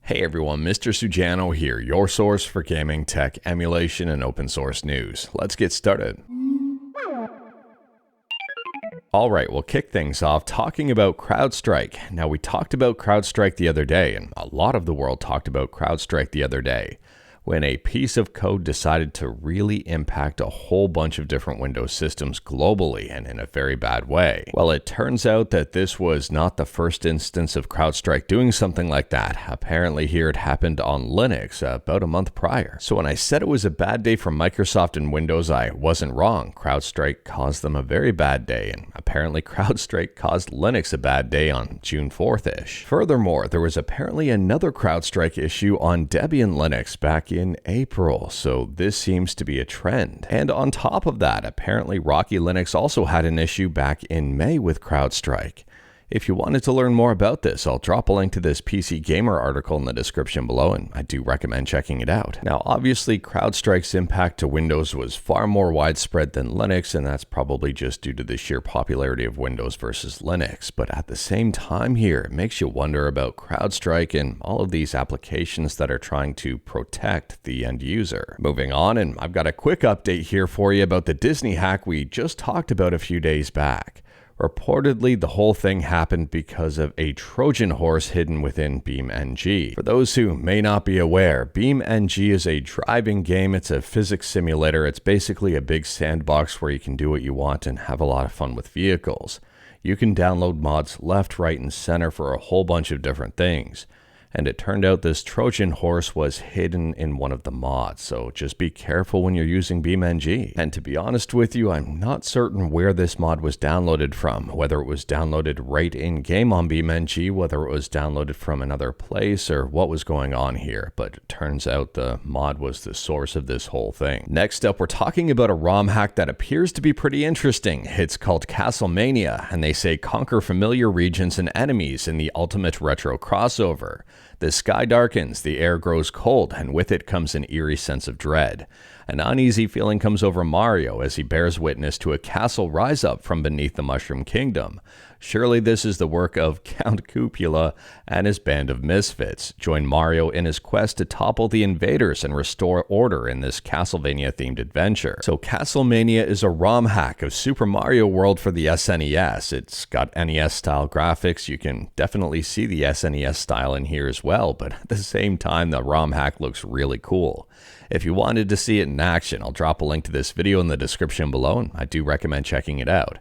Hey everyone, Mr. Sujano here, your source for gaming, tech, emulation, and open source news. Let's get started. Alright, we'll kick things off talking about CrowdStrike. Now, we talked about CrowdStrike the other day, and a lot of the world talked about CrowdStrike the other day, when a piece of code decided to really impact a whole bunch of different Windows systems globally and in a very bad way. Well, it turns out that this was not the first instance of CrowdStrike doing something like that. Apparently here it happened on Linux about a month prior. So when I said it was a bad day for Microsoft and Windows, I wasn't wrong. CrowdStrike caused them a very bad day, and apparently CrowdStrike caused Linux a bad day on June 4th-ish. Furthermore, there was apparently another CrowdStrike issue on Debian Linux back in April, so this seems to be a trend. And on top of that, apparently Rocky Linux also had an issue back in May with CrowdStrike. If you wanted to learn more about this, I'll drop a link to this PC Gamer article in the description below, and I do recommend checking it out. Now, obviously, CrowdStrike's impact to Windows was far more widespread than Linux, and that's probably just due to the sheer popularity of Windows versus Linux. But at the same time here, it makes you wonder about CrowdStrike and all of these applications that are trying to protect the end user. Moving on, and I've got a quick update here for you about the Disney hack we just talked about a few days back. Reportedly, the whole thing happened because of a Trojan horse hidden within BeamNG. For those who may not be aware, BeamNG is a driving game. It's a physics simulator. It's basically a big sandbox where you can do what you want and have a lot of fun with vehicles. You can download mods left, right, and center for a whole bunch of different things. And it turned out this Trojan horse was hidden in one of the mods, so just be careful when you're using BeamNG. And to be honest with you, I'm not certain where this mod was downloaded from, whether it was downloaded right in-game on BeamNG, whether it was downloaded from another place, or what was going on here, but it turns out the mod was the source of this whole thing. Next up, we're talking about a ROM hack that appears to be pretty interesting. It's called Castlemania, and they say conquer familiar regions and enemies in the ultimate retro crossover. The sky darkens, the air grows cold, and with it comes an eerie sense of dread. An uneasy feeling comes over Mario as he bears witness to a castle rise up from beneath the Mushroom Kingdom. Surely this is the work of Count Cupula and his band of misfits. Join Mario in his quest to topple the invaders and restore order in this Castlevania-themed adventure. So Castlemania is a ROM hack of Super Mario World for the SNES. It's got NES-style graphics. You can definitely see the SNES style in here as well, but at the same time, the ROM hack looks really cool. If you wanted to see it in action, I'll drop a link to this video in the description below, and I do recommend checking it out.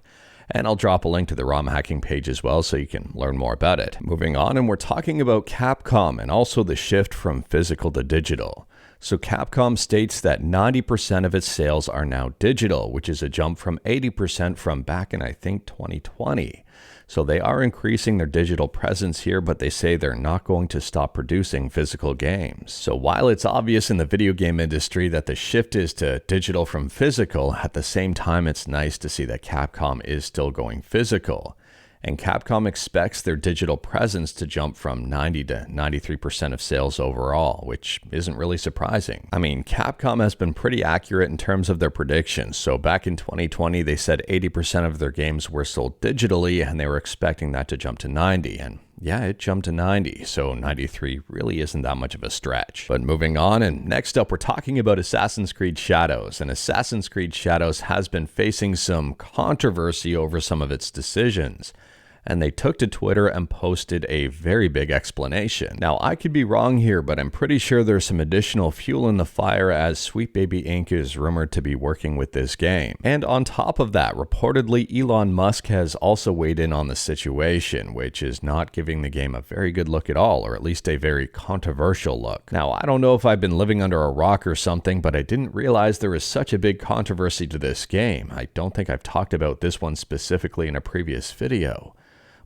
And I'll drop a link to the ROM hacking page as well so you can learn more about it. Moving on, and we're talking about Capcom and also the shift from physical to digital. So Capcom states that 90% of its sales are now digital, which is a jump from 80% from back in, I think, 2020. So they are increasing their digital presence here, but they say they're not going to stop producing physical games. So while it's obvious in the video game industry that the shift is to digital from physical, at the same time it's nice to see that Capcom is still going physical. And Capcom expects their digital presence to jump from 90 to 93% of sales overall, which isn't really surprising. I mean, Capcom has been pretty accurate in terms of their predictions. So back in 2020, they said 80% of their games were sold digitally, and they were expecting that to jump to 90. And yeah, it jumped to 90, so 93 really isn't that much of a stretch. But moving on, and next up, we're talking about Assassin's Creed Shadows. And Assassin's Creed Shadows has been facing some controversy over some of its decisions. And they took to Twitter and posted a very big explanation. Now, I could be wrong here, but I'm pretty sure there's some additional fuel in the fire as Sweet Baby Inc. is rumored to be working with this game. And on top of that, reportedly Elon Musk has also weighed in on the situation, which is not giving the game a very good look at all, or at least a very controversial look. Now, I don't know if I've been living under a rock or something, but I didn't realize there was such a big controversy to this game. I don't think I've talked about this one specifically in a previous video.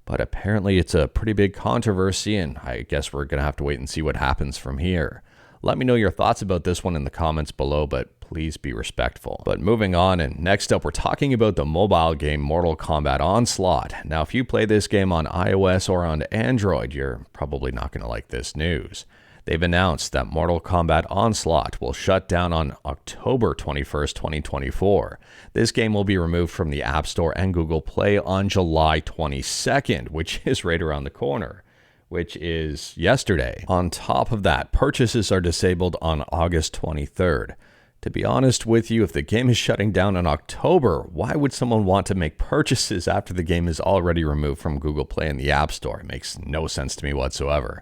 But apparently it's a pretty big controversy, and I guess we're going to have to wait and see what happens from here. Let me know your thoughts about this one in the comments below, but please be respectful. But moving on, and next up, we're talking about the mobile game Mortal Kombat Onslaught. Now, if you play this game on iOS or on Android, you're probably not going to like this news. They've announced that Mortal Kombat Onslaught will shut down on October 21st, 2024. This game will be removed from the App Store and Google Play on July 22nd, which is right around the corner. which is yesterday. On top of that, purchases are disabled on August 23rd. To be honest with you, if the game is shutting down in October, why would someone want to make purchases after the game is already removed from Google Play and the App Store? It makes no sense to me whatsoever.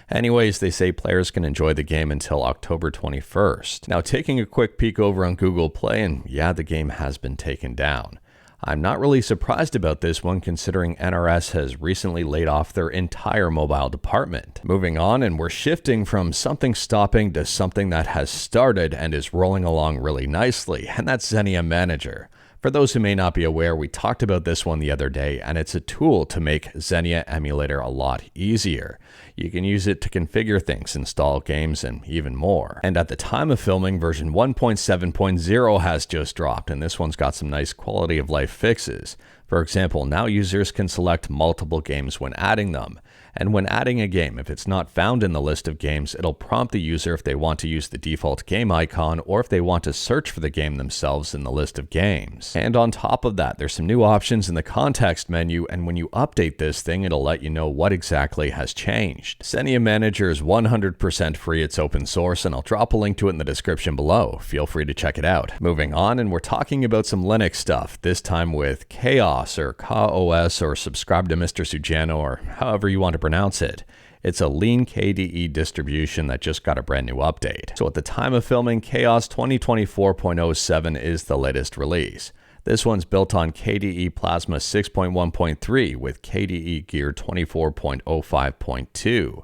Anyways, they say players can enjoy the game until October 21st. Now, taking a quick peek over on Google Play, and yeah, the game has been taken down. I'm not really surprised about this one considering NRS has recently laid off their entire mobile department. Moving on, and we're shifting from something stopping to something that has started and is rolling along really nicely, and that's Xenia Manager. For those who may not be aware, we talked about this one the other day, and it's a tool to make Xenia emulator a lot easier. You can use it to configure things, install games, and even more. And at the time of filming, version 1.7.0 has just dropped, and this one's got some nice quality of life fixes. For example, now users can select multiple games when adding them. And when adding a game, if it's not found in the list of games, it'll prompt the user if they want to use the default game icon or if they want to search for the game themselves in the list of games. And on top of that, there's some new options in the context menu, and when you update this thing, it'll let you know what exactly has changed. Xenia Manager is 100% free, it's open source, and I'll drop a link to it in the description below. Feel free to check it out. Moving on, and we're talking about some Linux stuff, this time with KaOS or KaOS, or subscribe to Mr. Sujano, or however you want to pronounce it. It's a lean KDE distribution that just got a brand new update. So at the time of filming, KaOS 2024.07 is the latest release. This one's built on KDE Plasma 6.1.3 with KDE Gear 24.05.2.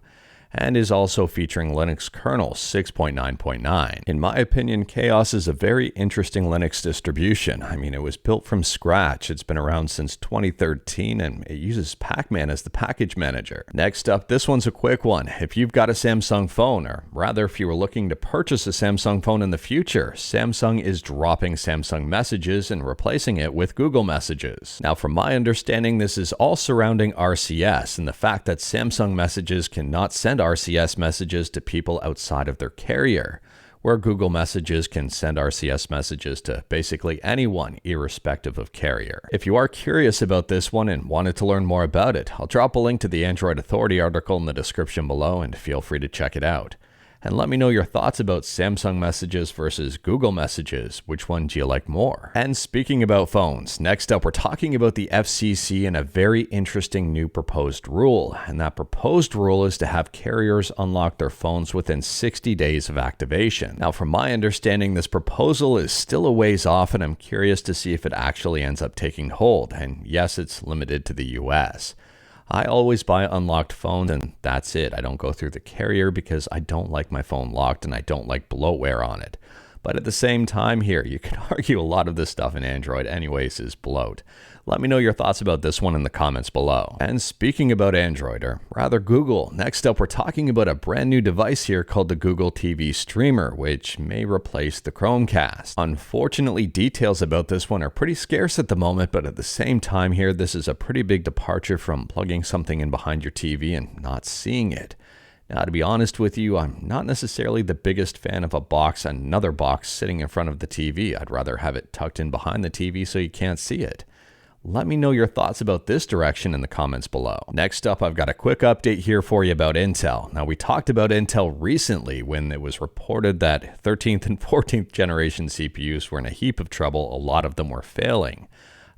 and is also featuring Linux kernel 6.9.9. In my opinion, KaOS is a very interesting Linux distribution. I mean, it was built from scratch. It's been around since 2013, and it uses Pacman as the package manager. Next up, this one's a quick one. If you've got a Samsung phone, or rather if you were looking to purchase a Samsung phone in the future, Samsung is dropping Samsung Messages and replacing it with Google Messages. Now, from my understanding, this is all surrounding RCS and the fact that Samsung Messages cannot send RCS messages to people outside of their carrier, where Google Messages can send RCS messages to basically anyone, irrespective of carrier. If you are curious about this one and wanted to learn more about it, I'll drop a link to the Android Authority article in the description below, and feel free to check it out. And let me know your thoughts about Samsung Messages versus Google Messages. Which one do you like more? And speaking about phones, next up we're talking about the FCC and a very interesting new proposed rule. And that proposed rule is to have carriers unlock their phones within 60 days of activation. Now, from my understanding, this proposal is still a ways off, and I'm curious to see if it actually ends up taking hold. And yes, it's limited to the US. I always buy unlocked phones, and that's it. I don't go through the carrier because I don't like my phone locked and I don't like bloatware on it. But at the same time here, you can argue a lot of this stuff in Android anyways is bloat. Let me know your thoughts about this one in the comments below. And speaking about Android, or rather Google, next up we're talking about a brand new device here called the Google TV Streamer, which may replace the Chromecast. Unfortunately, details about this one are pretty scarce at the moment, but at the same time here, this is a pretty big departure from plugging something in behind your TV and not seeing it. Now, to be honest with you, I'm not necessarily the biggest fan of another box sitting in front of the TV. I'd rather have it tucked in behind the TV so you can't see it. Let me know your thoughts about this direction in the comments below. Next up, I've got a quick update here for you about Intel. Now, we talked about Intel recently when it was reported that 13th and 14th generation CPUs were in a heap of trouble. A lot of them were failing.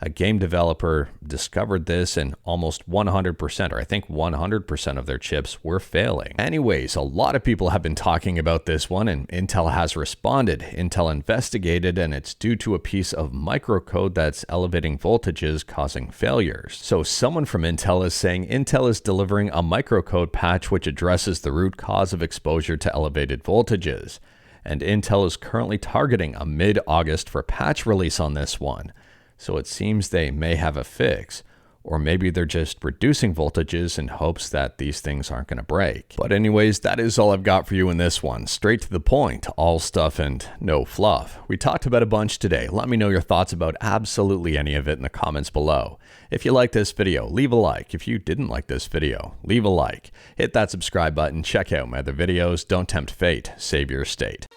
A game developer discovered this, and almost 100%, or I think 100% of their chips were failing. Anyways, a lot of people have been talking about this one, and Intel has responded. Intel investigated, and it's due to a piece of microcode that's elevating voltages, causing failures. So someone from Intel is saying Intel is delivering a microcode patch which addresses the root cause of exposure to elevated voltages. And Intel is currently targeting a mid-August for patch release on this one. So it seems they may have a fix, or maybe they're just reducing voltages in hopes that these things aren't going to break. But anyways, that is all I've got for you in this one. Straight to the point, all stuff and no fluff. We talked about a bunch today. Let me know your thoughts about absolutely any of it in the comments below. If you liked this video, leave a like. If you didn't like this video, leave a like. Hit that subscribe button, check out my other videos. Don't tempt fate, save your state.